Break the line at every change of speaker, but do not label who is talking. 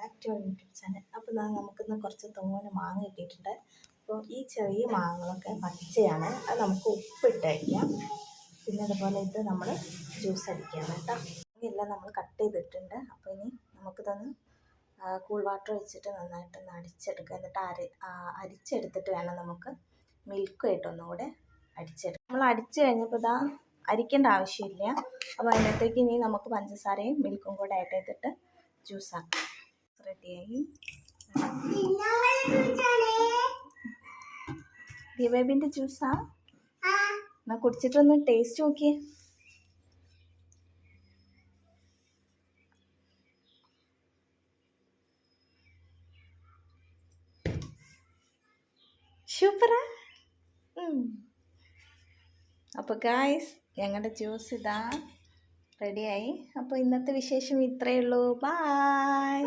Back to YouTube channel. അപ്പോൾ നമുക്കിന്ന് കുറച്ച് തോനെ മാങ്ങ കിട്ടിയിട്ടുണ്ട്. അപ്പോൾ ഈ ചെറിയ മാങ്ങകളൊക്കെ പച്ചയാണ്, അത് നമുക്ക് ഉപ്പിട്ട് കഴിക്കാം. പിന്നെ അതുപോലെ ഇത് നമ്മൾ ജ്യൂസ് അടിക്കുകയാണ് കേട്ടോ. എല്ലാം നമ്മൾ കട്ട് ചെയ്തിട്ടുണ്ട്. അപ്പോൾ ഇനി നമുക്കിതൊന്ന് കൂൾ വാട്ടർ വെച്ചിട്ട് നന്നായിട്ടൊന്ന് അടിച്ചെടുക്കുക. എന്നിട്ട് അരിച്ചെടുത്തിട്ട് വേണം നമുക്ക് മിൽക്കുമായിട്ടൊന്നും കൂടെ അടിച്ചെടുക്കാം. നമ്മൾ അടിച്ചു കഴിഞ്ഞപ്പോൾ ഇതാ അരിക്കേണ്ട ആവശ്യമില്ല. അപ്പോൾ അതിനകത്തേക്ക് ഇനി നമുക്ക് പഞ്ചസാരയും മിൽക്കും കൂടെ ആഡ് ചെയ്തിട്ട് ജ്യൂസാക്കാം. റെഡിയായി. ബേബിൻ്റെ ജ്യൂസാ എന്നാൽ കുടിച്ചിട്ടൊന്ന് ടേസ്റ്റ് നോക്കിയേ. സൂപ്പറാ. അപ്പോൾ ഗായ്സ്, ഞങ്ങളുടെ ജ്യൂസ് ഇതാ റെഡിയായി. അപ്പോൾ ഇന്നത്തെ വിശേഷം ഇത്രയേ ഉള്ളൂ. ബായ്.